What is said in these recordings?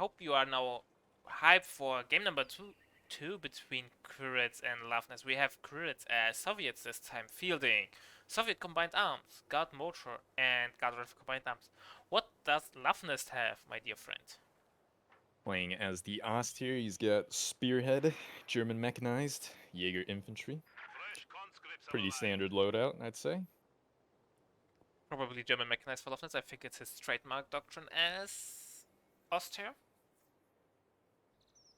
hope you are now hyped for game number two between Quiritz and Luvnest. We have Quiritz as Soviets this time, fielding Soviet combined arms, guard motor, and guard rifle combined arms. What does Luvnest have, my dear friend? Playing as the Ost here, he's got Spearhead, German mechanized, Jaeger infantry. Pretty standard loadout, I'd say. Probably German mechanized for Luvnest. I think it's his trademark doctrine as Austria.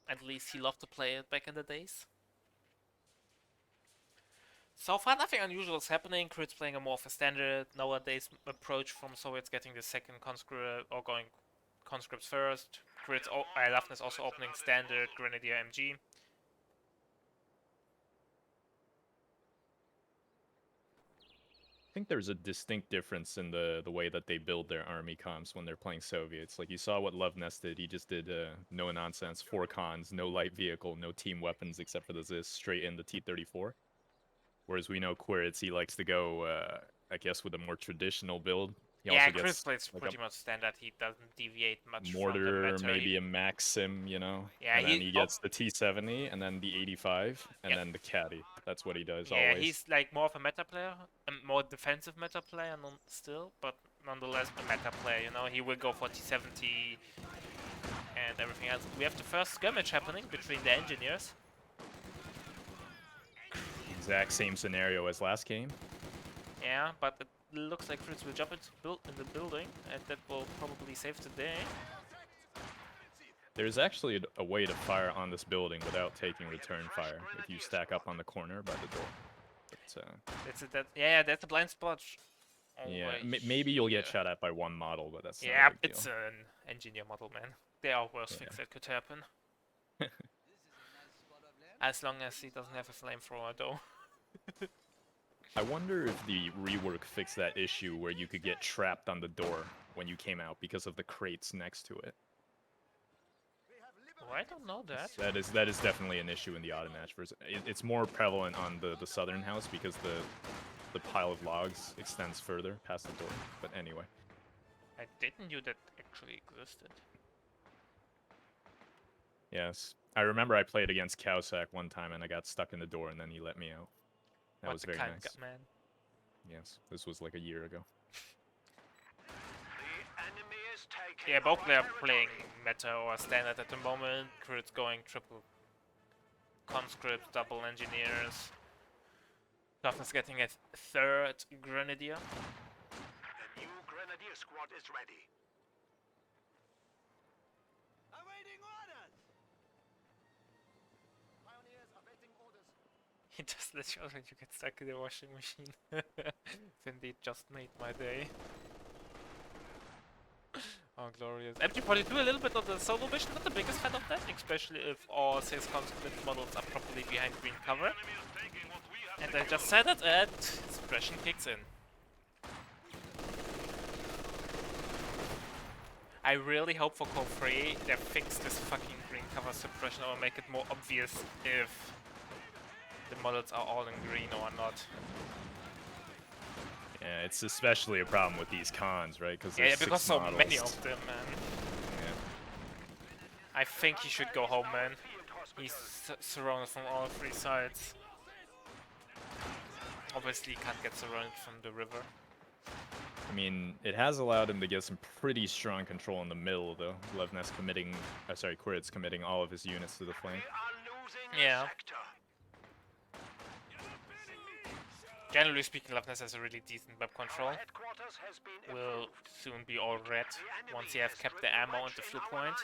At least he loved to play it back in the days. So far, nothing unusual is happening. Quiritz playing a more of a standard nowadays approach from Soviets getting the second conscript or going conscripts first. Quiritz, Luvnest also opening standard Grenadier MG. I think there's a distinct difference in the way that they build their army comps when they're playing Soviets. Like you saw what Luvnest did. He just did no nonsense, 4 cons, no light vehicle, no team weapons except for the straight in the T-34. Whereas we know Quiritz, he likes to go, I guess, with a more traditional build. He Yeah, also Quiritz gets plays like pretty much standard. He doesn't deviate much from the mortar, meta. maybe a Maxim, you know? Yeah, And then he gets the T-70, and then the 85, and Yep. then the Caddy. That's what he does Yeah, always. he's like more of a meta player, a more defensive meta player still, but nonetheless a meta player, you know. He will go for T70 and everything else. We have the first skirmish happening between the engineers. Exact same scenario as last game. Yeah, but it looks like Fritz will jump into in the building, and that will probably save the day. There's actually a way to fire on this building without taking return fire if you stack up on the corner by the door. But, yeah, that's a blind spot. yeah, maybe you'll get shot at by one model, but that's not yeah, a big deal. it's an engineer model, man. There are worse things that could happen. As long as he doesn't have a flamethrower, though. I wonder if the rework fixed that issue where you could get trapped on the door when you came out because of the crates next to it. Oh, I don't know that. That is definitely an issue in the auto match version. It's more prevalent on the southern house because the pile of logs extends further past the door. But anyway. I didn't knew that actually existed. Yes. I remember I played against Kowsak one time and I got stuck in the door and then he let me out. That was very nice. Man? Yes, this was like a year ago. Yeah, both they are playing meta or standard at the moment. Quiritz going triple conscripts, double engineers. Luvnest getting a third grenadier. The new grenadier squad is ready. Awaiting orders. Pioneers awaiting orders. He just let you when you get stuck in the washing machine. Indeed, just made my day. Oh, glorious. MG42 a little bit on the solo mission, not the biggest fan of that, especially if all sales conscript models are properly behind green cover. And I just said it, and suppression kicks in. I really hope for Call 3 they fix this fucking green cover suppression or make it more obvious if the models are all in green or not. Yeah, it's especially a problem with these cons, right? Yeah, because so models. many of them, man. Yeah. I think he should go home, man. He's surrounded from all 3 sides. Obviously, he can't get surrounded from the river. I mean, it has allowed him to get some pretty strong control in the middle, though. Luvnest Quiritz committing all of his units to the flank. Yeah. Generally speaking, Luvnest has a really decent web control. Will soon be all red once he has kept the ammo and the fuel point.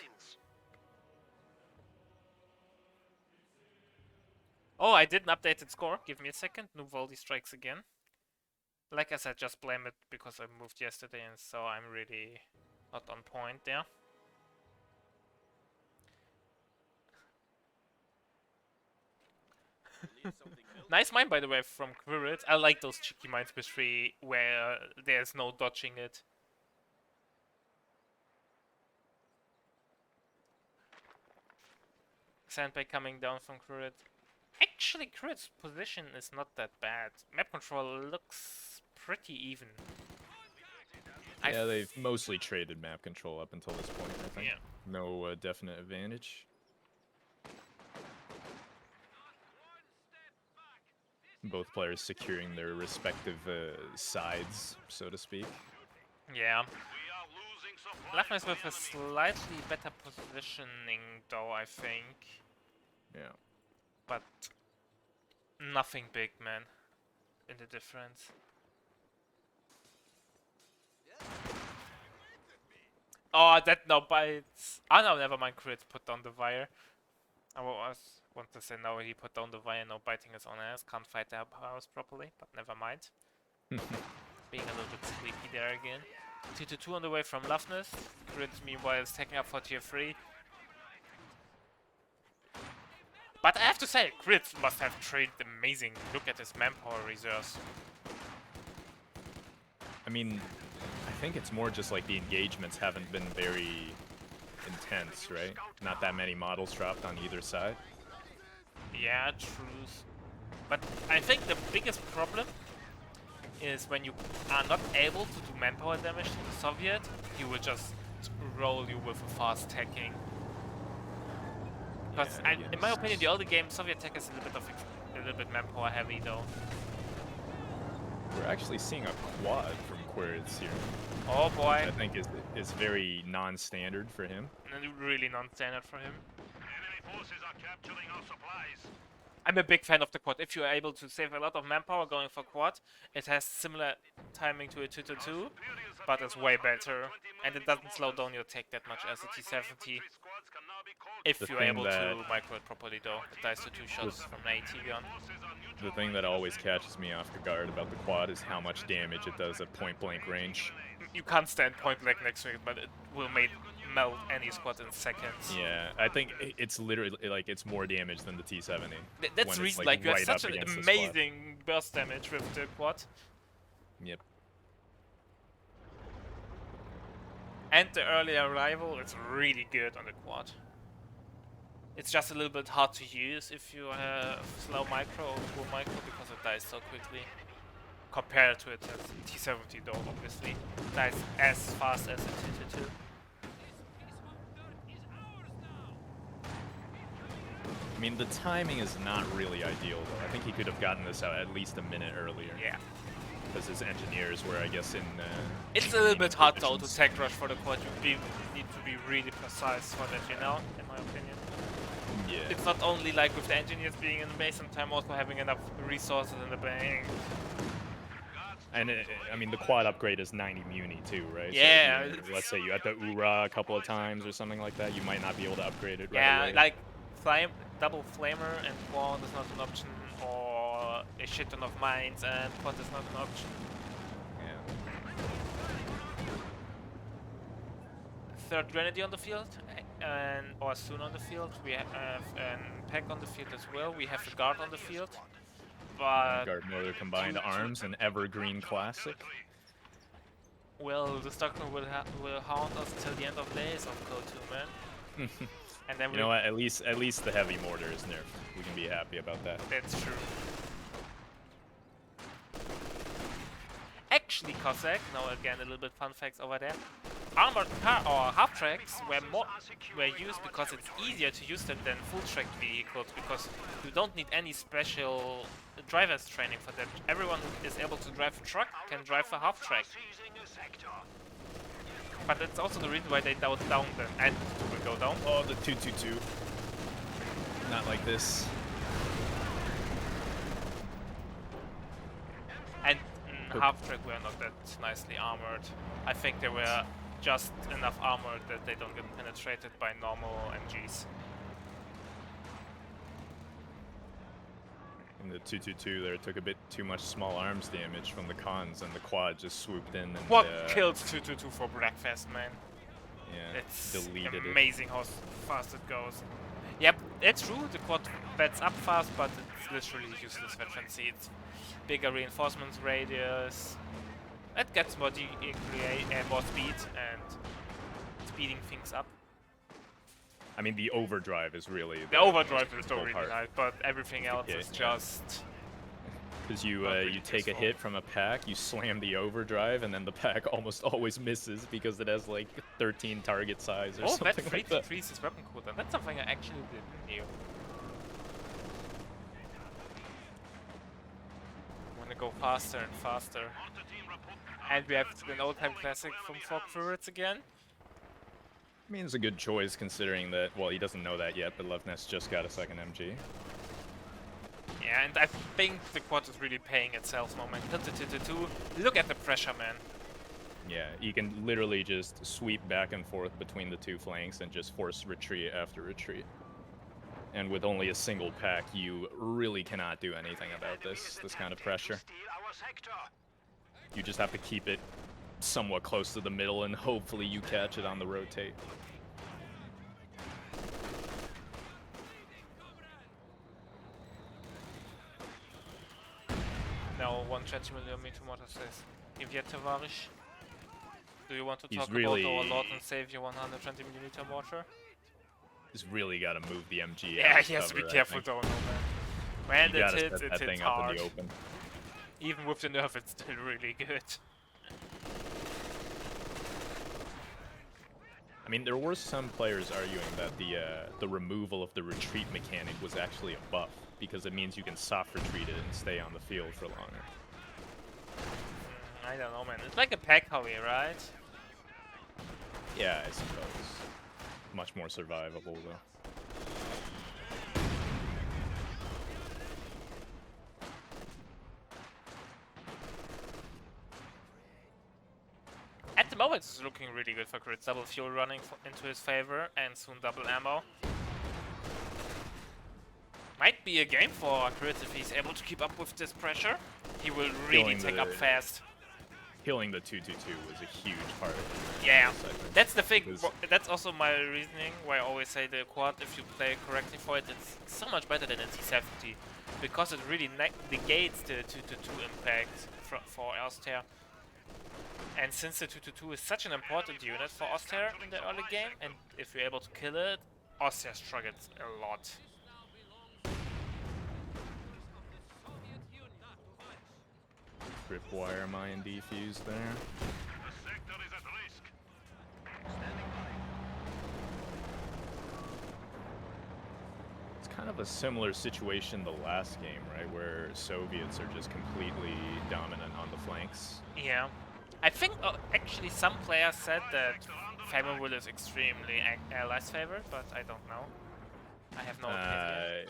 Oh, I did an updated score. Give me a second. Nuvoldi strikes again. Like I said, just blame it because I moved yesterday and so I'm really not on point there. Nice mine, by the way, from Quiritz. I like those cheeky mines with 3 where there's no dodging it. Sandbag coming down from Quiritz. Actually, Quiritz's position is not that bad. Map control looks pretty even. Yeah, they've mostly traded map control up until this point, I think. Yeah. No definite advantage. Both players securing their respective sides, so to speak. Yeah. We are losing supply Luvnest to with the a enemy. slightly better positioning, though, I think. Yeah. But nothing big, man, in the difference. Oh, that no bites. Oh no, never mind. Quiritz put down the wire. I want to say no, he put down the wire, no biting his own ass. Can't fight the house properly, but never mind. Being a little bit sleepy there again. 2-2 on the way from Luvnest. Quiritz meanwhile is taking up for tier 3. But I have to say, Quiritz must have traded amazing. Look at his manpower reserves. I mean, I think it's more just like the engagements haven't been very intense, right? Not that many models dropped on either side. Yeah, truth. But I think the biggest problem is when you are not able to do manpower damage to the Soviet, he will just roll you with a fast tacking. Because Yeah, in my opinion, the early game Soviet tech is a little bit manpower heavy though. We're actually seeing a quad from Quiritz here, Oh which boy, I think is very non-standard for him. really non-standard for him. Enemy forces are capturing our supplies. I'm a big fan of the quad. If you are able to save a lot of manpower going for quad, it has similar timing to a 2-2, but it's way better, and it doesn't slow down your tech that much as a T-70. If The you're thing able that- to micro it properly though, it dies to 2 shots from an AT gun. The thing that always catches me off guard about the quad is how much damage it does at point-blank range. You can't stand point blank next to it, but it will melt any squad in seconds. Yeah, I think it's literally like it's more damage than the T-70. That's when the it's, reason, like, you have right such up an against the squad. amazing burst damage with the quad. Yep. And the early arrival is really good on the quad. It's just a little bit hard to use if you have slow micro or poor micro because it dies so quickly. Compared to it as T-70 though, obviously. It dies as fast as a T-2. I mean, the timing is not really ideal, though. I think he could have gotten this out at least a minute earlier. Yeah. Because his engineers were, I guess, in... It's a little bit hard though to positions. tech rush for the quad. You need to be really precise for that, you know, in my opinion. Yeah. It's not only like with the engineers being in the base, sometimes also having enough resources in the bank. And, I mean, the quad upgrade is 90 muni, too, right? Yeah. So if let's say you had the URA a couple of times or something like that, you might not be able to upgrade it right Yeah, away. like double flamer and quad is not an option, or a shit ton of mines and quad is not an option. Yeah. Third grenadier on the field, or soon on the field. We have a pack on the field as well. We have a guard on the field, but Guard motor combined arms, an evergreen classic. well, the Stockton will haunt us till the end of days of Code 2, man. And then You know what? At least the heavy mortar is nerfed. We can be happy about that. That's true. Actually, Cossack, now again a little bit fun facts over there. Armored car or half tracks were used because it's easier to use them than full track vehicles, because you don't need any special driver's training for that. Everyone who is able to drive a truck can drive a half track. But that's also the reason why they down them, and will go down. Oh, the 222. Not like this. And half track were not that nicely armored. I think they were just enough armored that they don't get penetrated by normal MGs. In the 222 there, took a bit too much small arms damage from the cons, and the quad just swooped in and What kills 222 for Breakfast, man? yeah, It's deleted it. amazing how fast it goes. Yep, it's true, the quad bets up fast, but it's literally useless veteran seats. Bigger reinforcements radius. It gets more more speed and speeding things up. I mean, the overdrive is really The overdrive is critical really part. nice, but everything else Okay, is yeah. just Because you Not really you take a useful. hit from a pack, you slam the overdrive, and then the pack almost always misses because it has like 13 target size or Oh, that something free like that. decreases weapon cooldown. That's something I actually didn't knew. Wanna go faster and faster. And we have an old-time classic from Quiritz again. I mean, it's a good choice considering that, well, he doesn't know that yet, but Luvnest just got a second MG. Yeah, and I think the quad is really paying itself moment. Look at the pressure, man. Yeah, you can literally just sweep back and forth between the two flanks and just force retreat after retreat. And with only a single pack, you really cannot do anything about this kind of pressure. You just have to keep it somewhat close to the middle and hopefully you catch it on the rotate. Now 120mm mortar says, Привет, товарищ. Do you want to He's talk really- about our Lord and Savior 120mm mortar? He's really got to move the MG Yeah, out he has to be cover, I careful think. though, no man. When You it gotta hits, set it that hits thing up in hard. the open. Even with the nerf, it's still really good. I mean, there were some players arguing that the removal of the retreat mechanic was actually a buff, because it means you can soft retreat it and stay on the field for longer. I don't know, man. It's like a pack howie, right? Yeah, I suppose. Much more survivable, though. At the moment, it's looking really good for Quiritz. Double fuel running into his favor, and soon double ammo. Might be a game for Quiritz if he's able to keep up with this pressure. He will really Feeling take up fast. Killing the 222 was a huge part of it. Yeah, I think. that's the thing. Because- That's also my reasoning why I always say the quad, if you play correctly for it, it's so much better than a T70. Because it really negates the 222 impact for Auster. And since the 222 is such an important unit for Auster in the early game, and if you're able to kill it, Auster struggles a lot. Tripwire mine defuse there. It's kind of a similar situation the last game, right? Where Soviets are just completely dominant on the flanks. Yeah. I think actually some players said that Famine Will is extremely less favored, but I don't know. I have no opinion.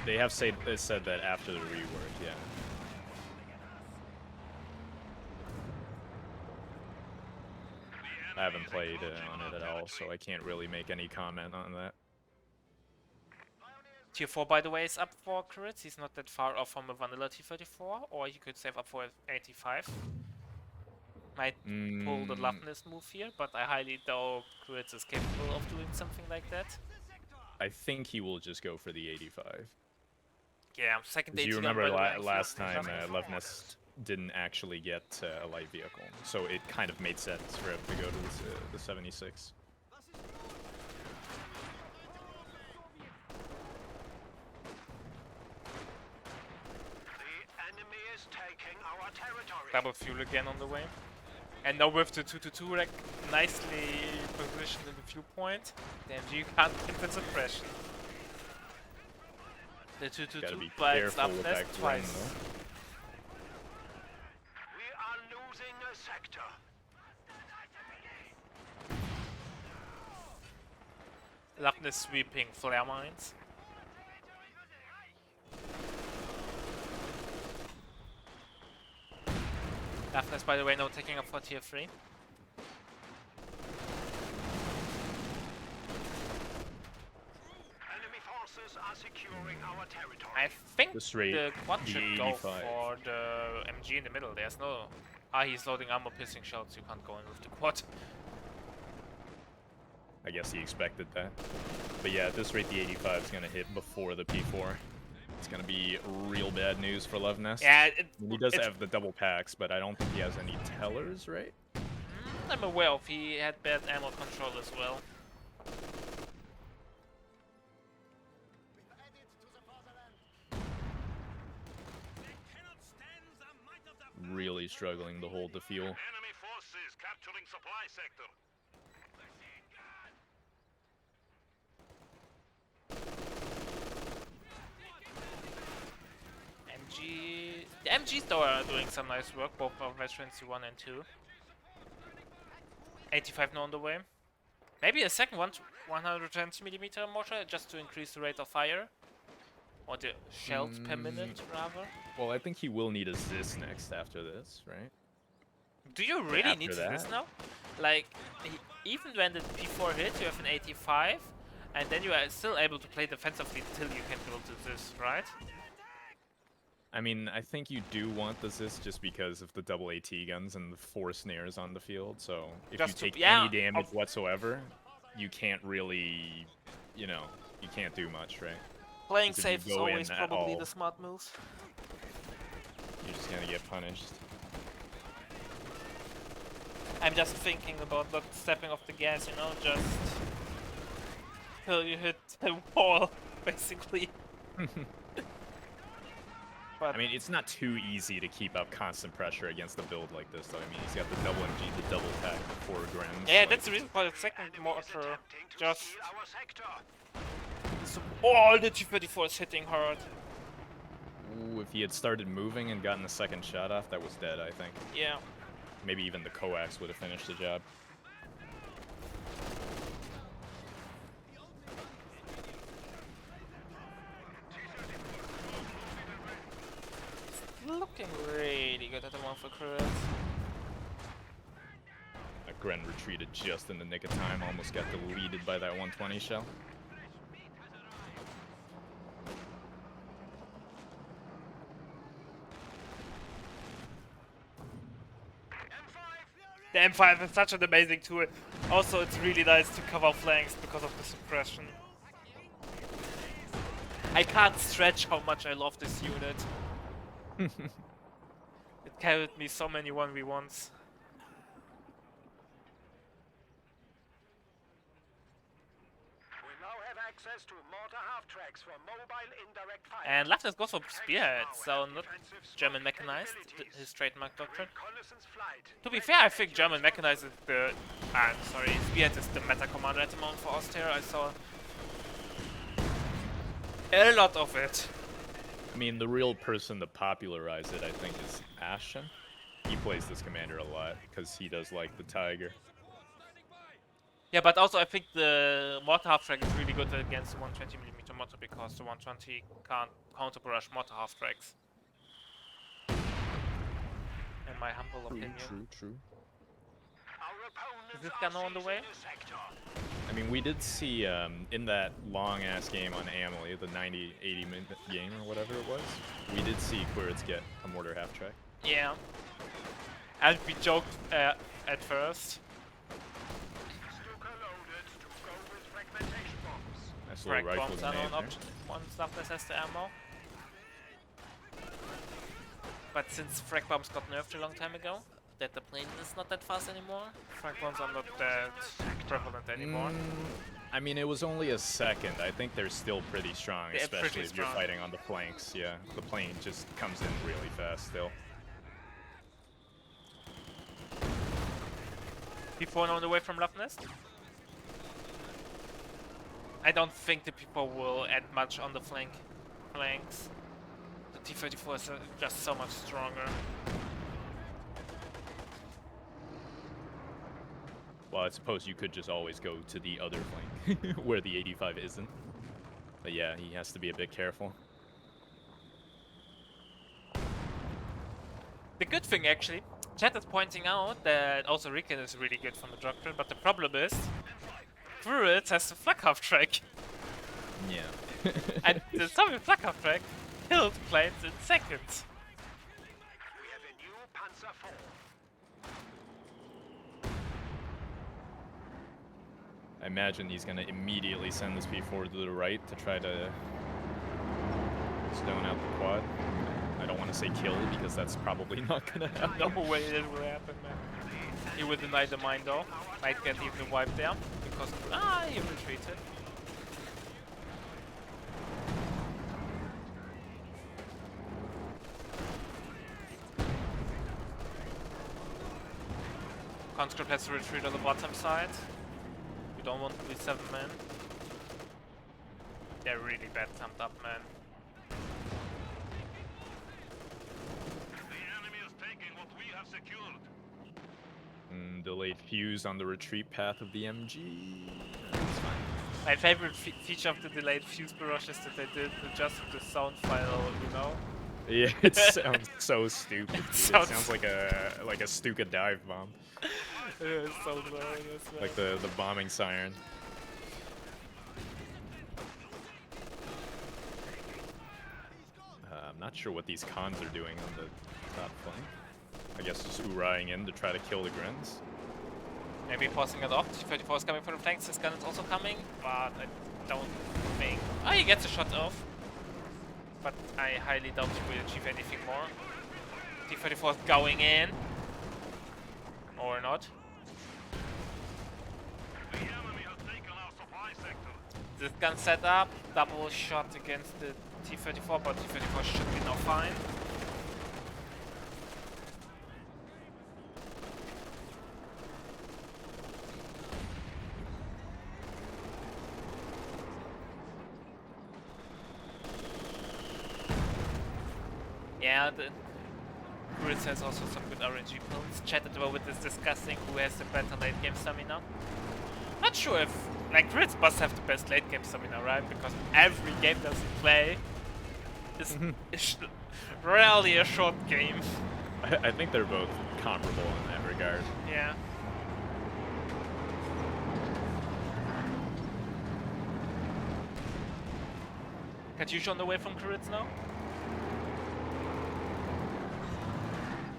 They have said that after the rework, yeah. I haven't played on it at all, so I can't really make any comment on that. Tier 4, by the way, is up for Quiritz. He's not that far off from a vanilla T34, or he could save up for 85. Might pull the Luvnest move here, but I highly doubt Quiritz is capable of doing something like that. I think he will just go for the 85. Yeah, second Do you 80 gun, remember by the way, last feels time nothing. Luvnest didn't actually get a light vehicle, so it kind of made sense for him to go to the 76. The enemy is taking our territory. Double fuel again on the way. And now with the 222 like nicely positioned in the viewpoint, the MG can't get the suppression. The Gotta 222 be bites careful up with nest that grin, twice. though. We are losing a sector. Luvnest sweeping flare mines. Luvnest, by the way, now taking up for tier 3. Enemy forces are securing our territory. I think This rate, the quad the should go 85. for the MG in the middle. There's no... Ah, he's loading armor piercing shells. You can't go in with the quad. I guess he expected that. But yeah, at this rate, the 85 is going to hit before the P4. It's going to be real bad news for Luvnest. Yeah, He does it's- have the double packs, but I don't think he has any tellers, right? I'm aware of. He had bad ammo control as well. really struggling to hold the fuel. Enemy forces capturing supply sector. The MGs though are doing some nice work, both of veterans 1 and 2. 85 now on the way. Maybe a second one, 120mm mortar, just to increase the rate of fire. Or the shells per minute, rather. Well, I think he will need a Zis next after this, right? Do you really after need that? this now? Like, even when the P4 hits, you have an 85, and then you are still able to play defensively till you can build this, right? I mean, I think you do want the Zis just because of the double AT guns and the 4 snares on the field, so if Just to- you take yeah, any damage whatsoever, you can't really, you know, you can't do much, right? Playing 'Cause if you safe is go in always at probably all- the smart move. You're just gonna get punished. I'm just thinking about not stepping off the gas, you know, just till you hit the wall, basically. But I mean, it's not too easy to keep up constant pressure against a build like this, though. I mean, he's got the double MG, the double pack, the 4 grams. yeah, like- that's the reason for the second mortar. Attempting to Just steal our sector. so all the T-34 is hitting hard. Ooh, if he had started moving and gotten the second shot off, that was dead, I think. Yeah. Maybe even the coax would have finished the job. Looking really good at the one for Quiritz. Gren retreated just in the nick of time, almost got deleted by that 120 shell. The M5 is such an amazing tool. Also, it's really nice to cover flanks because of the suppression. I can't stretch how much I love this unit. It carried me so many 1v1s. We now have access to mortar half-tracks for mobile indirect fire. And Luvnest goes for spearhead, so not Defensive German strike mechanized, capabilities. his trademark doctrine. Reconnaissance flight. To be fair, I think German mechanized is the... I'm sorry, spearhead is the meta commander at the moment for Austria. I saw a lot of it. I mean, the real person to popularize it, I think, is Ashton. He plays this commander a lot because he does like the Tiger. Yeah, but also I think the mortar half track is really good against the 120mm mortar because the 120 can't counter barrage mortar half tracks. In my humble opinion. True. Our opponents Is this are gunner on the way? seizing the sector. I mean, we did see in that long-ass game on Amelie, the 90-80 minute game or whatever it was, we did see Quiritz get a mortar half-track. Yeah. And we joked at first. Stuka loaded to go with fragmentation bombs. Nice Frag little rifle bombs are grenade an there. option once Luvnest has the ammo. But since frag bombs got nerfed a long time ago, that the plane is not that fast anymore, frag bombs are not that prevalent anymore. I mean, it was only a second. I think they're still pretty strong, They're especially pretty if you're strong. fighting on the flanks. Yeah, the plane just comes in really fast still. P4 on the way from Luvnest. I don't think the people will add much on the flanks. The T-34 is just so much stronger. Well, I suppose you could just always go to the other flank where the 85 isn't. But yeah, he has to be a bit careful. The good thing actually, chat is pointing out that also Riken is really good from the doctrine, but the problem is Quiritz has the flak half track. Yeah. And the Soviet flak half track killed planes in seconds. We have a new Panzer IV. I imagine he's gonna immediately send this P4 to the right to try to stone out the quad. I don't want to say kill because that's probably not gonna happen. No way it will happen, man. He will deny the mine though. Might get even wiped there because he retreated. Conscript has to retreat on the bottom side. We don't want to be 7 men. They're really bad thumbed up, man. The enemy is taking what we have secured. Delayed fuse on the retreat path of the MG. That's fine. My favorite feature of the delayed fuse barrage is that they did adjust the sound file, you know? Yeah, it sounds so stupid. Dude. It sounds- sounds like a Stuka dive bomb, Yeah, it's so hilarious, man. like the bombing siren. I'm not sure what these cons are doing on the top flank. I guess just oorahing in to try to kill the Grins. Maybe forcing it off. T-34 is coming from the flanks. This gun is also coming, but I don't think... Oh, he gets a shot off. But I highly doubt he will achieve anything more. T-34 is going in. Or not. The enemy has taken our supply sector. This gun set up. Double shot against the T-34, but T-34 should be now fine. Yeah, the Quiritz has also some good RNG builds. Chatted about with this discussing who has the better late game stamina. Not sure if, like, Quiritz must have the best late game stamina, right? Because every game that he play is rarely a short game. I think they're both comparable in that regard. Yeah. Katyusha on the way from Quiritz now?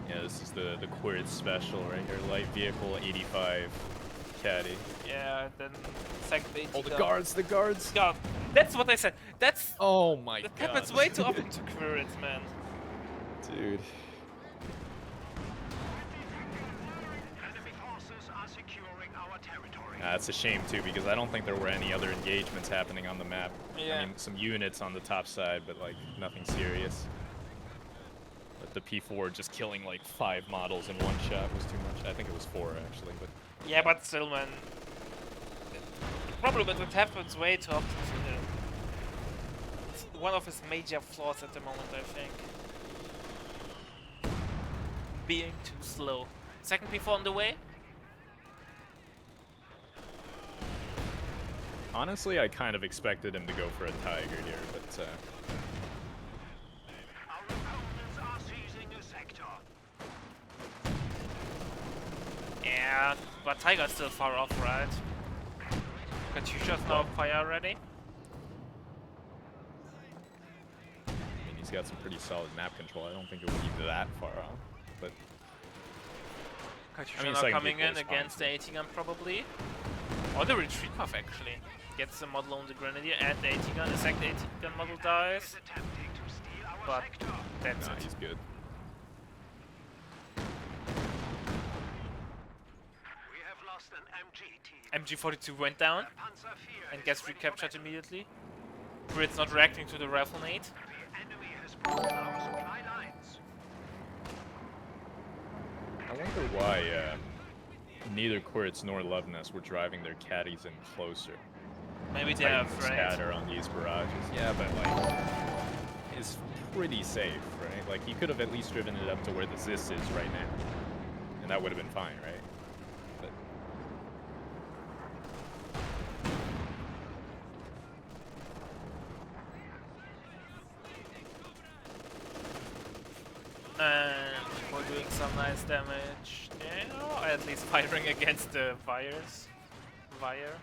Yeah, this is the Quiritz special right here. Light vehicle 85 caddy. Yeah, then second 80 Oh, the guards, the guards! God, that's what I said. That's... Oh my That god. happens way too often to Quiritz, man. Dude. Enemy forces are securing our territory. It's a shame too, because I don't think there were any other engagements happening on the map. Yeah. I mean, some units on the top side, but like nothing serious. But the P4 just killing like 5 models in one shot was too much. I think it was 4 actually, but Yeah, but still, man. The problem with it happens way too often. It's one of his major flaws at the moment, I think. Being too slow. Second P4 on the way? honestly, I kind of expected him to go for a Tiger here, but Our opponents are seizing a sector. Yeah, but Tiger's still far off, right? Katyusha's now fire ready. I mean, he's got some pretty solid map control. I don't think it would be that far off, but Katyusha I mean, now second coming vehicle in is fine, against the so- 80 gun probably. Or the retreat path actually. Gets the model on the Grenadier and the 80 gun. The second 80 gun model dies. Is attempting to steal our But sector. that's nah, it. he's good. We have lost an MG team. MG42 went down Panzer IV and is gets ready for recaptured battle. immediately. Grid's not reacting to the rifle nade. The enemy has broken our supply lines. I wonder why neither Quiritz nor Luvnest were driving their caddies in closer. Maybe they Tighten are the afraid. scatter on these barrages. Yeah, but like, it's pretty safe, right? Like, he could have at least driven it up to where the Zis is right now, and that would have been fine, right? But And we're doing some nice damage there, or at least firing against the wires. Wire.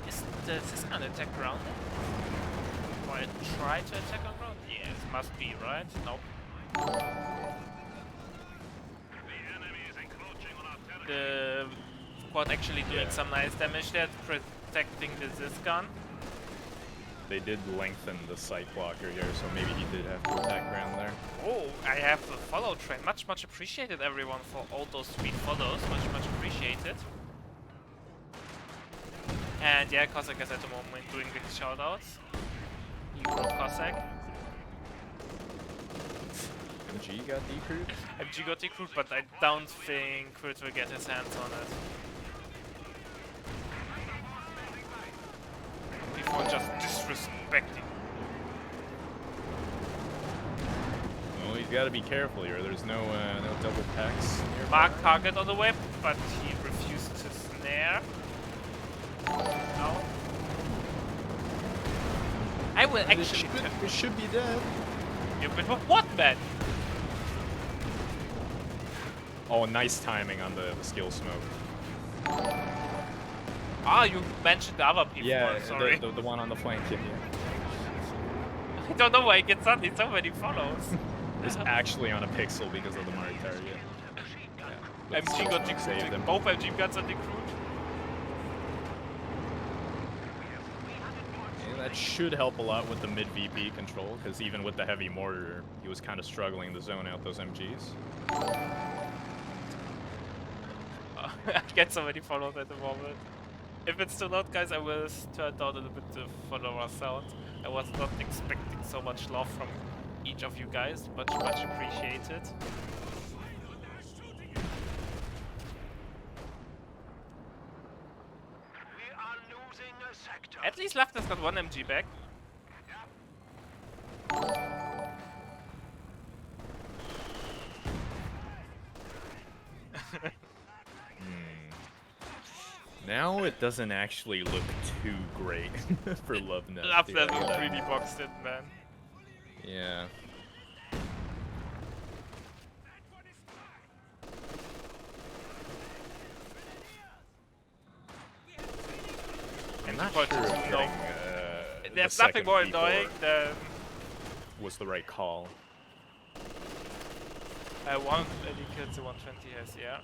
Is this gonna attack ground? Or try to attack on ground? Yes, must be, right? Nope. The enemy is encroaching on our territory. The squad actually doing Yeah. some nice damage there, protecting the Zis gun. they did lengthen the sight blocker here, so maybe he did have to attack ground there. Oh, I have a follow train. Much appreciated, everyone, for all those sweet follows. Much appreciated. And yeah, Cossack is at the moment doing the shoutouts. Hero Cossack. MG got decrewed? MG got decrewed, but I don't think Quiritz will get his hands on it. Before just disrespecting. Well, he's got to be careful here. There's no double packs nearby. Mark target on the whip, but he refused to snare. No. I will actually. It should be dead. Yeah, but what, man? Oh, nice timing on the skill smoke. Ah, you mentioned the other people. Yeah, sorry. the one on the flank. Yeah. I don't know why I get suddenly so many follows. It's actually on a pixel because of the mark target. Yeah. MG got decrewed. Both MG guns are decrewed. Yeah, that should help a lot with the mid VP control, because even with the heavy mortar, he was kind of struggling to zone out those MGs. I get so many follows at the moment. If it's too loud, guys, I will turn down a little bit the follower sound. I was not expecting so much love from each of you guys, much appreciated. We are losing a sector. At least Luvnest got one MG back. Now it doesn't actually look too great for Luvnest. Luvnest really boxed it, man. Yeah. I'm not sure if getting, there's the nothing second more P4 annoying than was the right call. one any kills the 120 has, yeah.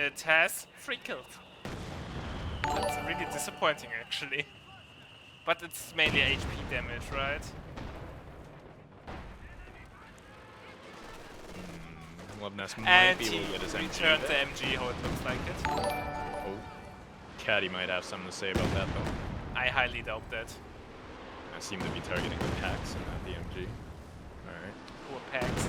It has 3 kills. That's really disappointing, actually. But it's mainly HP damage, right? Luvnest might And be able he to get his MG returned the back. MG, how it looks like it. Oh. Caddy might have something to say about that, though. I highly doubt that. I seem to be targeting the packs and not the MG. Alright. Poor packs.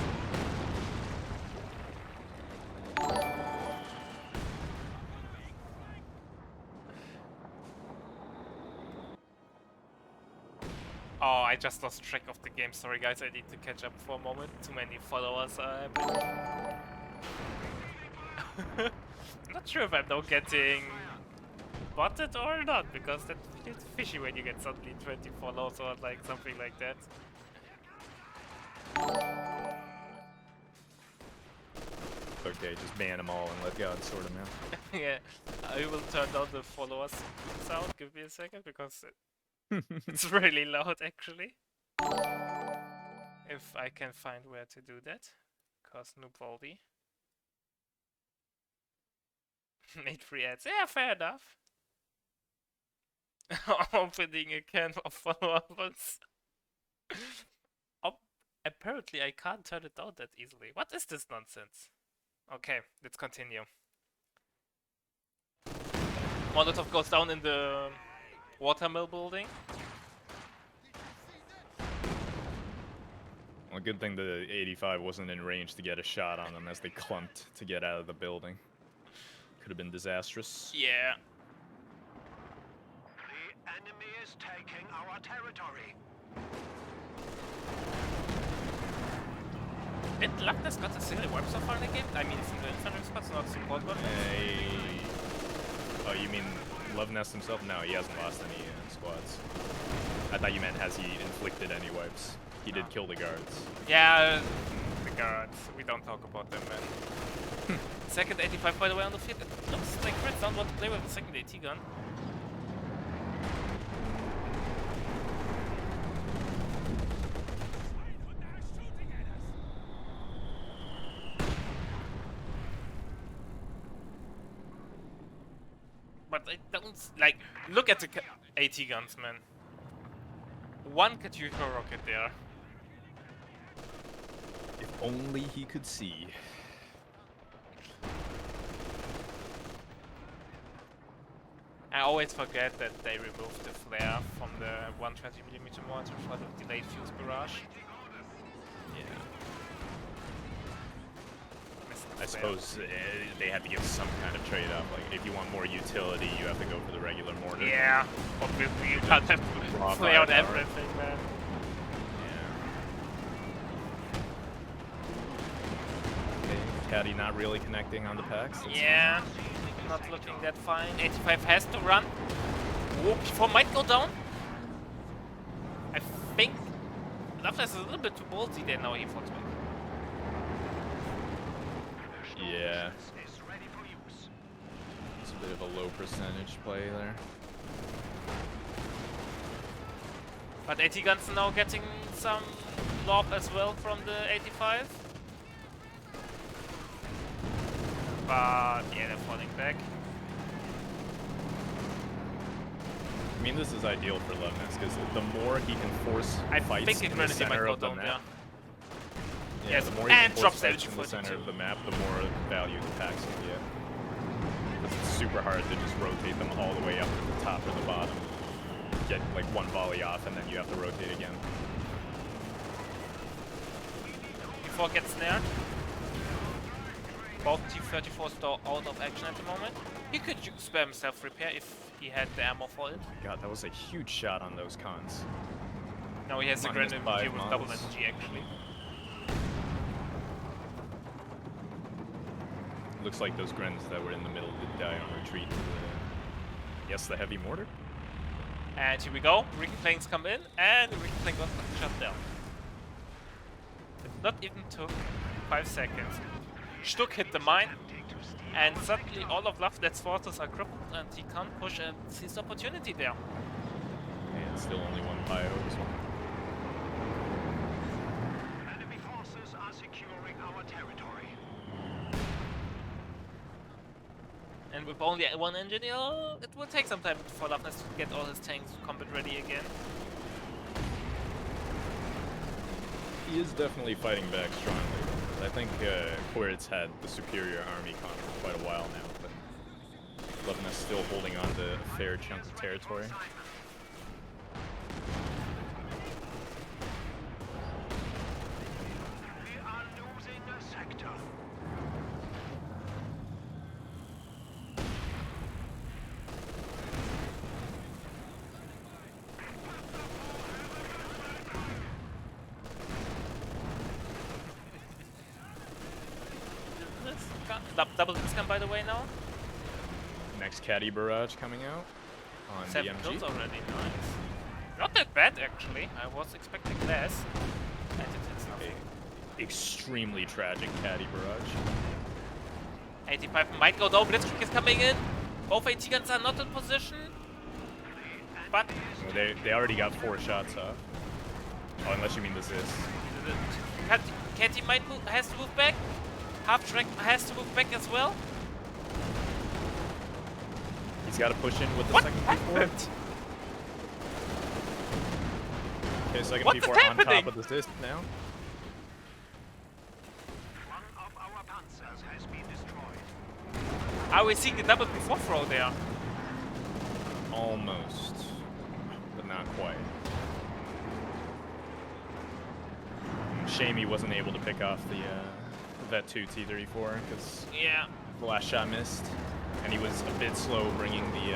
Oh, I just lost track of the game. Sorry guys, I need to catch up for a moment. Too many followers are happening. I'm not sure if I'm now getting botted or not, because that feels fishy when you get suddenly 20 followers or like something like that. Okay, just ban them all and let God sort them out. Yeah, I will turn down the followers sound. Give me a second, because it's really loud actually. If I can find where to do that. Cause Noobvaldi. Made free ads. Yeah, fair enough. Opening a can of followers. Apparently I can't turn it down that easily. What is this nonsense? Okay, let's continue. Molotov goes down in the watermill building. Well, good thing the 85 wasn't in range to get a shot on them as they clumped to get out of the building. Could have been disastrous. Yeah. The enemy is taking our territory. Did Luvnest got a single warp so far in the game? I mean, single infantry squads, not support weapons. Oh, you mean Luvnest himself? No, he hasn't lost any squads. I thought you meant has he inflicted any wipes. He did kill the guards. Yeah, the guards. We don't talk about them, man. Second 85, by the way, on the field. It looks like Quiritz don't want to play with the second AT gun. But I don't like. Look at the AT guns, man. One Katyusha rocket there. If only he could see. I always forget that they removed the flare from the 120mm mortar for the delayed fuse barrage. Yeah. I suppose they had to give some kind of trade-off. Like, if you want more utility, you have to go for the regular mortar. Yeah, obviously you can't have raw play out firepower. everything, man. Yeah. Okay, Caddy not really connecting on the packs. That's Yeah, not looking that fine. 85 has to run. Oh, P4 might go down. I think Luvnest is a little bit too ballsy there now. He fought back. fine. Yeah, Is ready for use. it's a bit of a low percentage play there. But 80 guns now getting some lob as well from the 85. But yeah, they're falling back. I mean, this is ideal for Luvnest because the more he can force I fights think in the Grenadier might center go of the down there. map, yeah, Yes, the more he and can drop force fights in the 70-42. center of the map, the more value the packs will get. 'Cause it's super hard to just rotate them all the way up to the top or the bottom. Get like one volley off, and then you have to rotate again. Before gets snared. Both T-34s still out of action at the moment. He could spare himself repair if he had the ammo for it. God, that was a huge shot on those cons. Now he has the Minus Grenadier 5 with double models. SG actually. Looks like those Grens that were in the middle did die on retreat. Yes, the heavy mortar. And here we go. Reclaimings come in, and the reclaim got shut down. It not even took 5 seconds. Stuck hit the mine, and suddenly all of Luvnest's forces are crippled, and he can't push and seize the opportunity there. And still only one bio as well. Enemy forces are securing our territory. And with only one engineer, it will take some time for Luvnest to get all his tanks combat ready again. He is definitely fighting back strongly. I think Quiritz had the superior army con for quite a while now, but Luvnest still holding on to a fair chunk of territory. We are losing a sector. Double this gun by the way now. Next Caddy Barrage coming out on 7 DMG. kills already, nice. Not that bad actually, I was expecting less. And it's nothing. Extremely tragic Caddy Barrage. 85 might go down, Blitzkrieg is coming in. Both AT guns are not in position. But Well, they already got 4 shots off. Oh, unless you mean this is. Katie might has to move back. Half track has to move back as well. He's got to push in with the What second happened? P4. Okay, second What is P4 on happening? top of the assist now. One of our panzers has been destroyed. Are we seeing the double before throw there? Almost, but not quite. Shame he wasn't able to pick off the Vet 2 T-34 because Yeah. the last shot missed, and he was a bit slow bringing the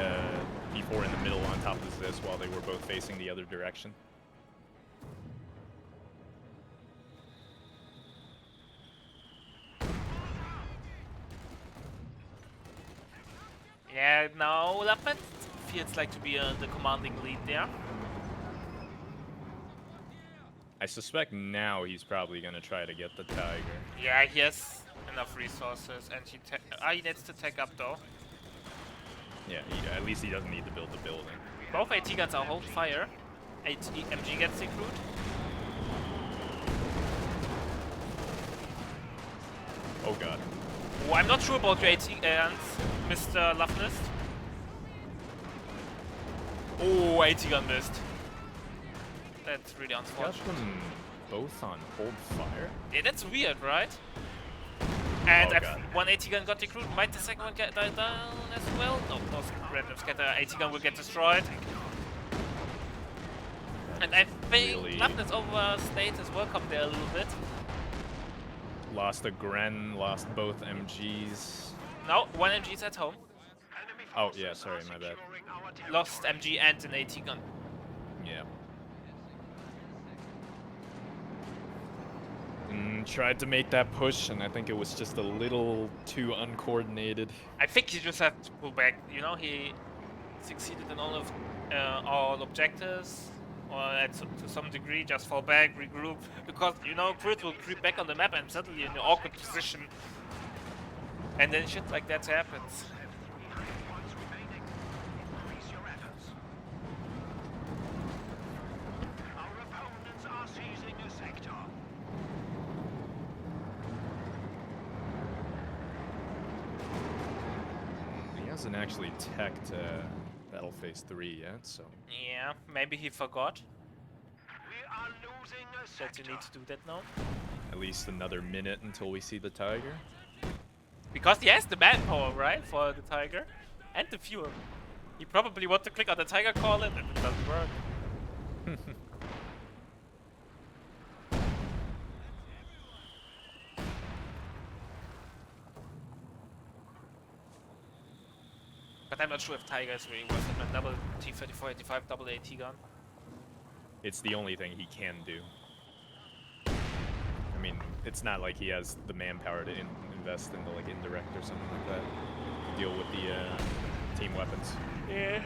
P4 in the middle on top of this while they were both facing the other direction. Yeah, now Lapet feels like to be the commanding lead there. I suspect now he's probably going to try to get the Tiger. Yeah, he has enough resources, and he needs to take up though. Yeah, at least he doesn't need to build the building. Both AT guns are hold fire. MG gets recruit. Oh god. Oh, I'm not sure about your AT guns, Mr. Luvnest. Oh, AT gun missed. That's really Got unfortunate. them both on hold fire? Yeah, that's weird, right? And Oh, God. one AT gun got recruited. Might the second one get down as well? No, those random scatter AT gun will get destroyed. And I think Really? Luvnest overstayed his welcome there a little bit. Lost a Gren, lost both MGs. No, one MG is at home. Enemy Oh, forces yeah, are sorry, my bad. securing our territory. Lost MG and an AT gun. Yeah. Tried to make that push, and I think it was just a little too uncoordinated. I think he just had to pull back. You know, he succeeded in all objectives, or to some degree, just fall back, regroup, because you know Quiritz will creep back on the map and suddenly in an awkward position, and then shit like that happens. Points remaining. Increase your efforts. Our opponents are seizing a sector. He hasn't actually teched Battle Phase 3 yet, so... Yeah, maybe he forgot We are losing a that sector. you need to do that now. At least another minute until we see the Tiger. Because he has the manpower, right, for the Tiger, and the fuel. He probably want to click on the Tiger call it, and it doesn't work. But I'm not sure if Tiger is really worth it. A double T-34-85, double AT gun. It's the only thing he can do. I mean, it's not like he has the manpower to invest into like indirect or something like that. To deal with the team weapons. Yeah.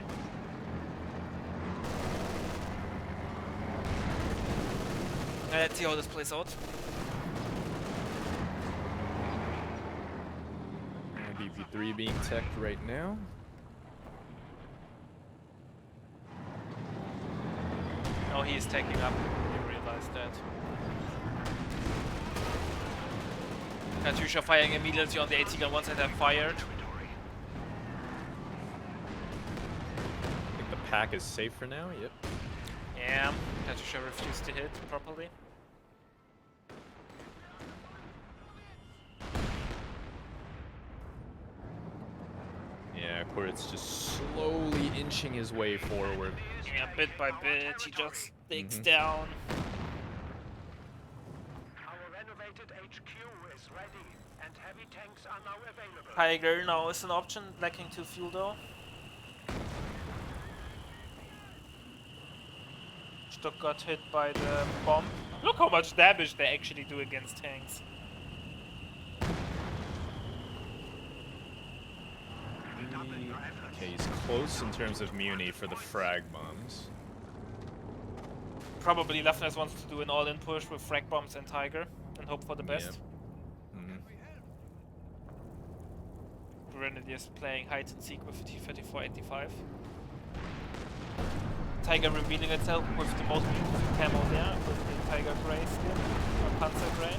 Let's see how this plays out. BP3 being teched right now. Oh, he is taking up. You realize that. Katyusha firing immediately on the AT gun once it have fired. I think the pack is safe for now, yep. Yeah, Katyusha refused to hit properly. Yeah, Quiritz just slowly inching his way forward. Yeah, bit by bit, he just digs Mhm. down. Our renovated HQ is ready, and heavy tanks are now available. Tiger now is an option, lacking 2 fuel though. Stuck got hit by the bomb. Look how much damage they actually do against tanks. Okay, he's close in terms of muni for the frag bombs. Probably Luvnest wants to do an all-in push with frag bombs and Tiger and hope for the best. Mhm. Grenadiers playing hide and seek with T-34-85. Tiger revealing itself with the most beautiful camo there, with the Tiger Grey skin, or Panzer Grey.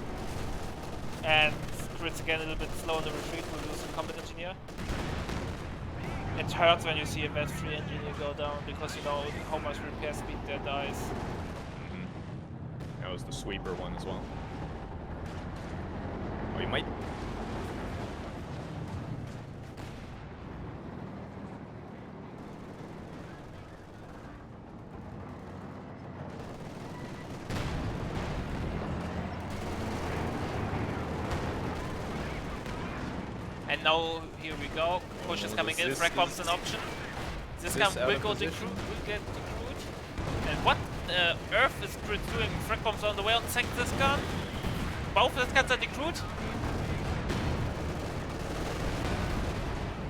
And Quiritz again a little bit slow in the retreat, we'll lose the combat engineer. It hurts when you see a VAT-free engineer go down, because you know how much repair speed there dies. Mhm. That was the sweeper one as well. Oh, he might... And now, here we go, push is coming in, frag bomb's an option. This gun out will of go position? will get decrued. And what Earth is Quiritz doing? Frag bombs on the way on this gun. Both of these guns are decrued.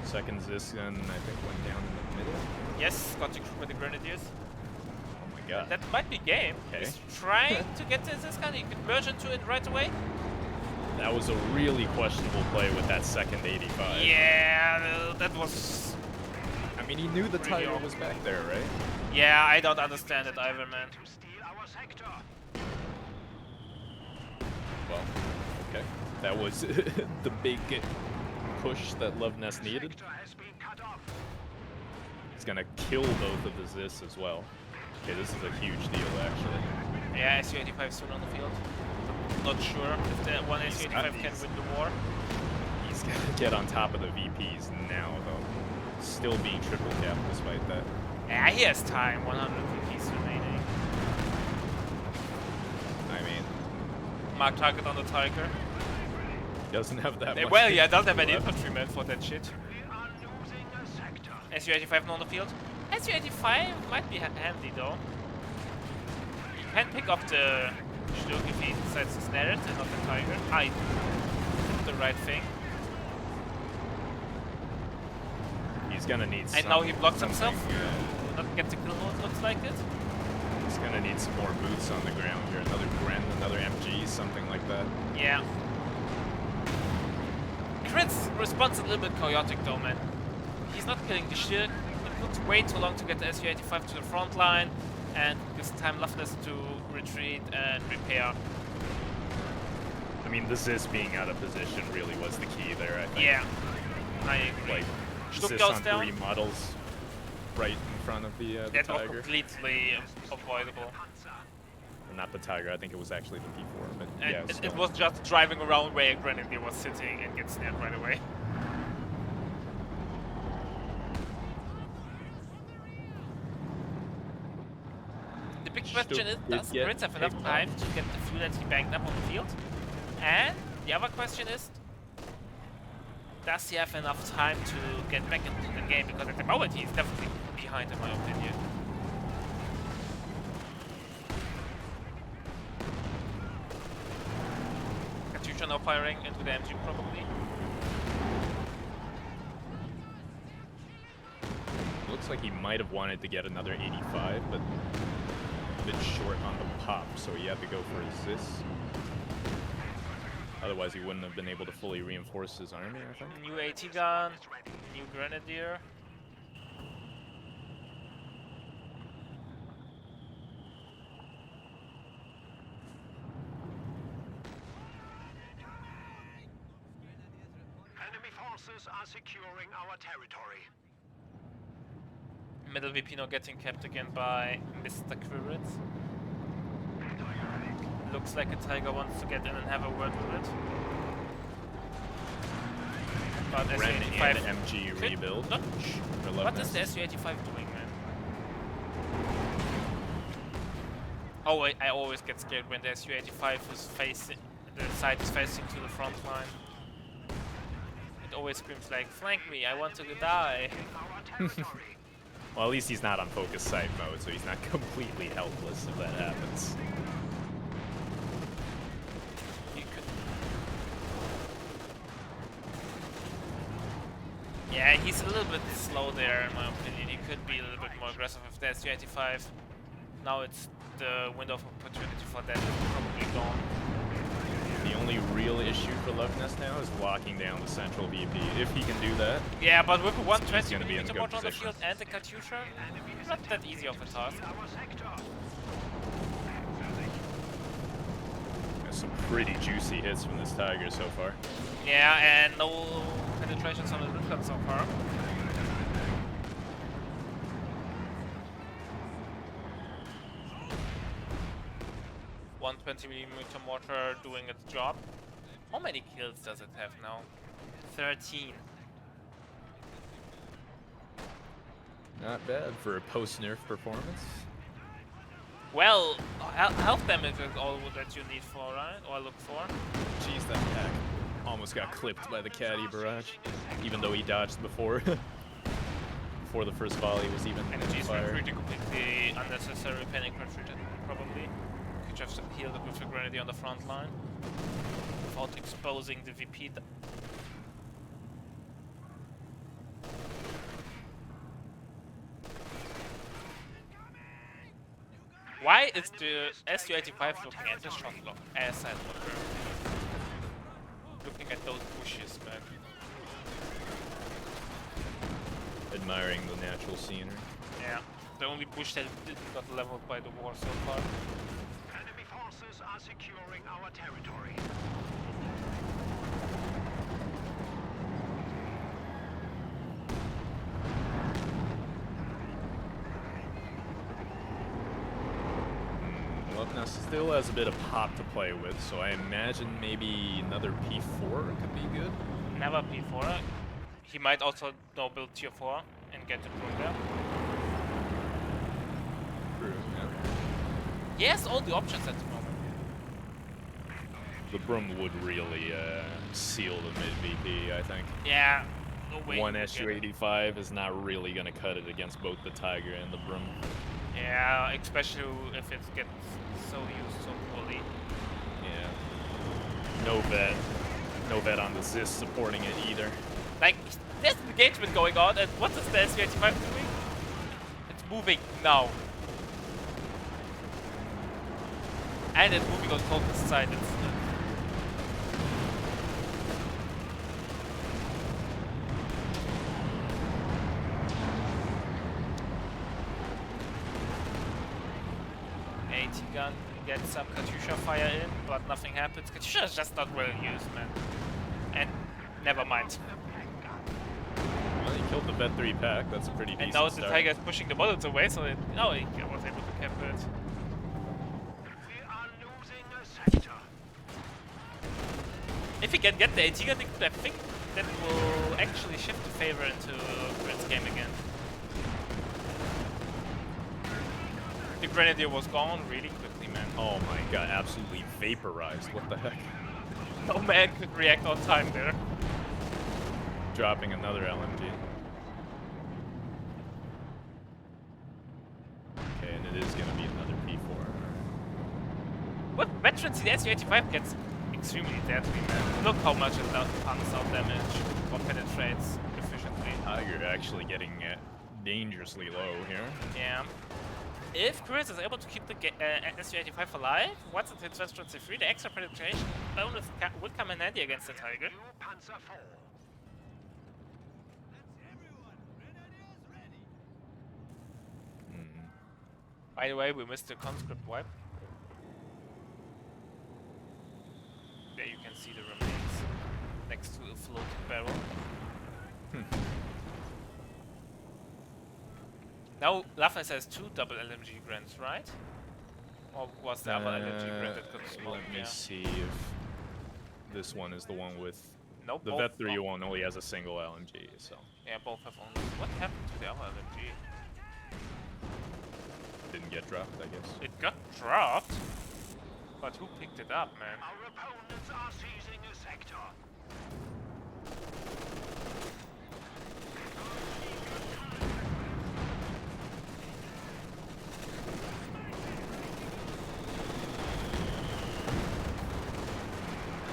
Second this gun, I think, went down in the middle. Yes, got decrued by the Grenadiers. Oh my god. That might be game. Okay. He's trying to get to this gun, he can merge into it right away. That was a really questionable play with that second 85. Yeah, that was... I mean, he knew the Really Tiger off. was back there, right? Yeah, I don't understand it either, man. To steal our sector. Well, okay. That was the big push that Luvnest needed. Sector has been cut off. He's gonna kill both of the Zis as well. Okay, this is a huge deal, actually. Yeah, SU-85 soon on the field. Not sure if the one SU-85 can win the war. He's gonna get on top of the VPs now, though. Still being triple capped despite that. Yeah, he has time, 100 VPs remaining. I mean, Mark target on the Tiger. Doesn't have that much. Well, yeah, doesn't have any left. infantrymen for that shit. We are losing a sector. SU-85 not on the field. SU-85 might be handy though. You can pick up the Schluck if he decides to snare it and not the Tiger. I did the right thing. He's gonna need. And now he blocks something, himself. Will not get the kill hold, looks like it. He's gonna need some more boots on the ground here. Another Gren, another MG, something like that. Yeah. Quiritz response a little bit chaotic though, man. He's not killing the shit. It looks way too long to get the SU-85 to the front line, and gives time Luvnest to retreat and repair. I mean, the Zis being out of position really was the key there, I think. Yeah, I agree. Like, Schluck Zis goes on down. 3 models right in front of the That was Tiger. completely avoidable. Or not the Tiger, I think it was actually the P4, but And yeah. it still. was just driving around where a Grenadier was sitting and gets snared right away. The big question is, Stuck does did Quiritz have get enough picked time up. to get the fuel that he banked up on the field? And the other question is, does he have enough time to get back into the game? Because at the moment he's definitely behind in my opinion. Katyusha now firing into the MG probably. Looks like he might have wanted to get another 85, but a bit short on the pop, so he had to go for his Zis. Otherwise, he wouldn't have been able to fully reinforce his army, I think. New AT gun, new Grenadier. Enemy forces are securing our territory. Middle VP now getting kept again by Mr. Quiritz. Looks like a Tiger wants to get in and have a word with it. But Ren and SU-85 MG could rebuild. not- for What is Luvnest. the SU-85 doing, man? Oh, I always get scared when the SU-85 is facing, the side is facing to the front line. It always screams like, flank me, I want to die. Our territory. Well, at least he's not on focus site mode, so he's not completely helpless if that happens. He could... Yeah, he's a little bit slow there in my opinion. He could be a little bit more aggressive with the SU-85. Now it's the window of opportunity for that is probably gone. The only real issue for Luvnest now is locking down the central VP. If he can do that, Yeah, but with a He's gonna be in a 120mm good mortar on the position. field and the Katyusha, not that easy of a task. Our sector. there's some pretty juicy hits from this Tiger so far. Yeah, and no penetrations on the Luvnest so far. .120mm mortar doing its job. How many kills does it have now? 13. Not bad for a post-nerf performance. Well, health damage is all that you need for, right? Or look for. Jeez, that pack almost got clipped by the caddy barrage, even though he dodged before. Before the first volley was even Energy's fired. retreating completely unnecessary, panic retreat probably. Could just healed it with a Grenadier on the front line. Without exposing the VP. Why is the SU-85 looking at the shot lock as I look? Looking at those bushes, man. Admiring the natural scenery. Yeah. The only bush that didn't got leveled by the war so far. Enemy forces are securing our territory. Luvnest still has a bit of pop to play with, so I imagine maybe another P4 could be good. Never P4. He might also now build tier 4 and get the broom there. True, yeah. He has all the options at the moment. The Broom would really seal the mid VP, I think. Yeah. No way. One you would get it. SU-85 is not really going to cut it against both the Tiger and the Broom. Yeah, especially if it gets so used so poorly. Yeah. No vet. No vet on the Zis supporting it either. Like, there's engagement going on, and what is the SU-85 doing? It's moving now. And it's moving on Focus side. It's, AT gun gets some Katyusha fire in, but nothing happens. Katyusha is just not well used, man. And never mind. Well, he killed the Vet 3 pack. That's a pretty decent And now the start. Tiger is pushing the models away, so it, oh, he was able to cap it. We are losing a sector. If he can get the AT gun, I think that will actually shift the favor into Quiritz game again. The Grenadier was gone really quickly, man. Oh my god, absolutely vaporized. What the heck? No man could react on time there. Dropping another LMG. Okay, and it is going to be another P4. What veterans the SU-85 gets extremely deadly, man. Look how much it does punks out damage or penetrates efficiently. Tiger actually getting dangerously low here. Yeah. If Quiritz is able to keep the SU-85 alive, once it hits West 23, the extra penetration bonus would come in handy against the Tiger. New Panzer IV. By the way, we missed the conscript wipe. There you can see the remains next to the floating barrel. Now Luvnest has 2 double LMG grants, right? Or was the other LMG grant that got smoke? Let me Yeah. see if this one is the one with... Nope. The both- Vet 3 oh, one only has a single LMG, so... Yeah, both have only. What happened to the other LMG? Didn't get dropped, I guess. It got dropped? But who picked it up, man? Our opponents are seizing a sector.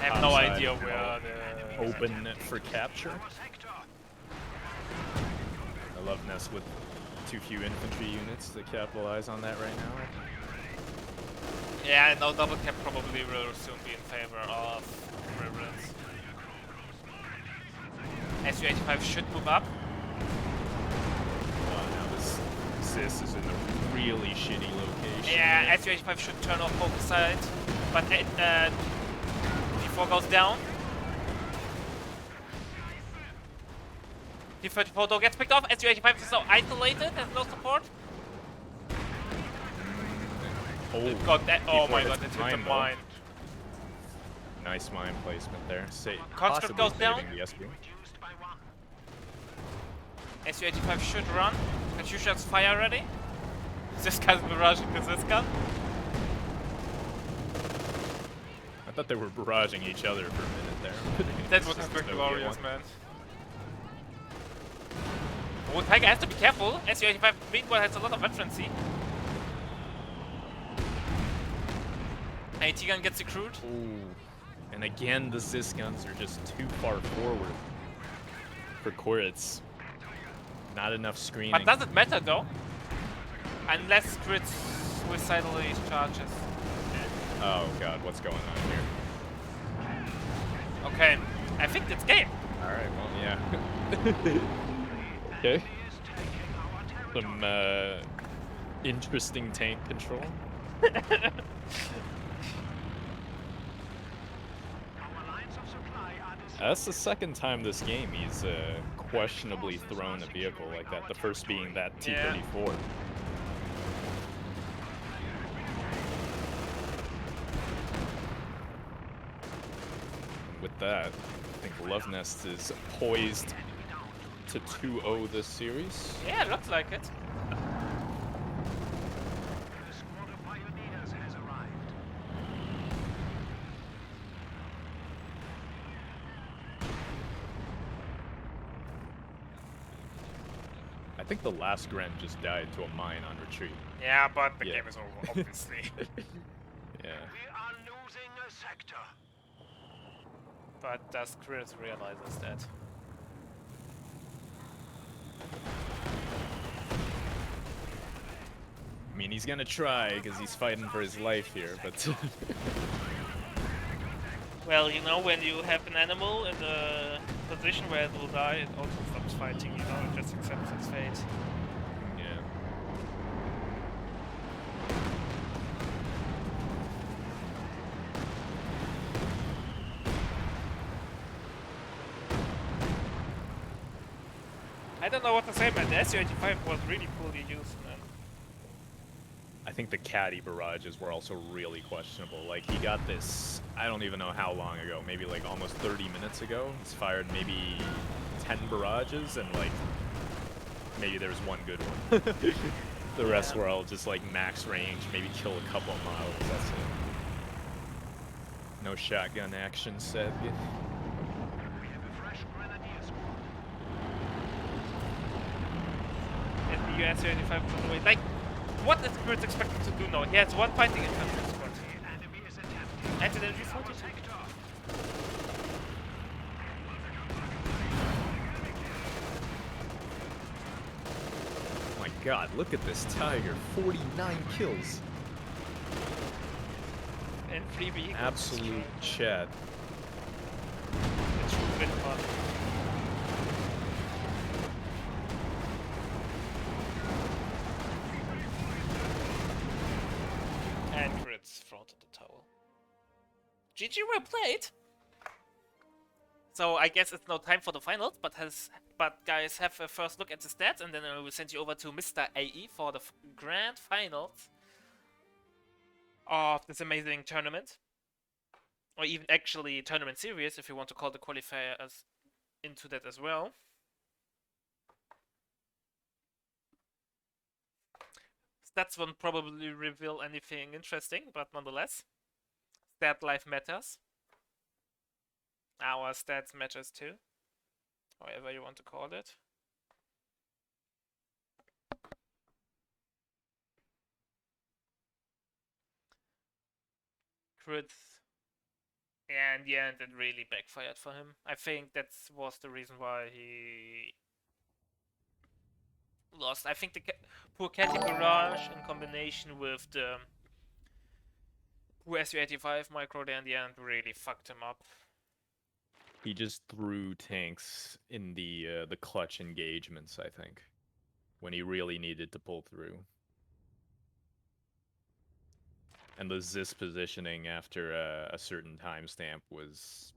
I have no Outside. idea where the... Open for capture. Our sector. I love Nest with too few infantry units to capitalize on that right now. Yeah, no double cap probably will soon be in favor of Reverence. SU-85 should move up. Now this Zis is in a really shitty location. Yeah, SU-85 should turn off focus side, but P4 goes down. P34 though gets picked off. SU-85 is so isolated, has no support. Oh, It got that. Oh P4 my hits god, it hit the mine, though. mine. Nice mine placement there. Conscript goes down. The SB. Reduced by 1. SU-85 should run. Katyusha's fire ready. This guy's barraging this gun. I thought they were barraging each other for a minute there. That would have been glorious, man. Oh, Tiger has to be careful. SU-85 meanwhile has a lot of veterancy. AT gun gets recruit. Ooh. And again, the Zis guns are just too far forward for Quiritz. Not enough screening. But does it matter though? Unless Quiritz suicidally charges. Oh god, what's going on here? Okay, I think it's game. Alright, well, yeah. Okay. Some interesting tank control. Our lines of supply are That's the second time this game he's questionably thrown a vehicle like that. The first being that T-34. With that, I think Luvnest is poised to 2-0 this series. Yeah, it looks like it. The squad of pioneers has arrived. think the last Gren just died to a mine on retreat. Yeah, but the Yeah. game is over, obviously. Yeah. We are losing a sector. But does Quiritz realizes that? I mean, he's gonna try because he's fighting for his life here, but Well, you know, when you have an animal in the position where it will die, it also stops fighting, you know, it just accepts its fate. yeah. I don't know what to say, man. The SU-85 was really poorly used, man. I think the caddy barrages were also really questionable. Like, he got this, I don't even know how long ago, maybe like almost 30 minutes ago. He's fired maybe 10 barrages, and like, maybe there was one good one. The rest Yeah. were all just like max range, maybe kill a couple of miles, that's it. No shotgun action, said. We have a fresh grenadier squad. And the SU-85 was on the way. Like, what is Quiritz expected to do now? He has one fighting infantry squad. The enemy is attempting Anti-energy our 42. sector. My god, look at this Tiger, 49 kills. And 3 vehicles. Absolute chat. It's been fun. And Quiritz fronted the tower. GG, well played! So I guess it's no time for the finals, but guys, have a first look at the stats, and then I will send you over to Mr. AE for the grand finals of this amazing tournament, or even actually tournament series, if you want to call the qualifiers into that as well. Stats won't probably reveal anything interesting, but nonetheless, stat life matters. Our stats matters too, however you want to call it. Quiritz, and in the end, it really backfired for him. I think that was the reason why he lost. I think the poor Caddy Barrage in combination with the poor SU-85 micro there in the end really fucked him up. He just threw tanks in the clutch engagements, I think, when he really needed to pull through. And the Zis positioning after a certain timestamp was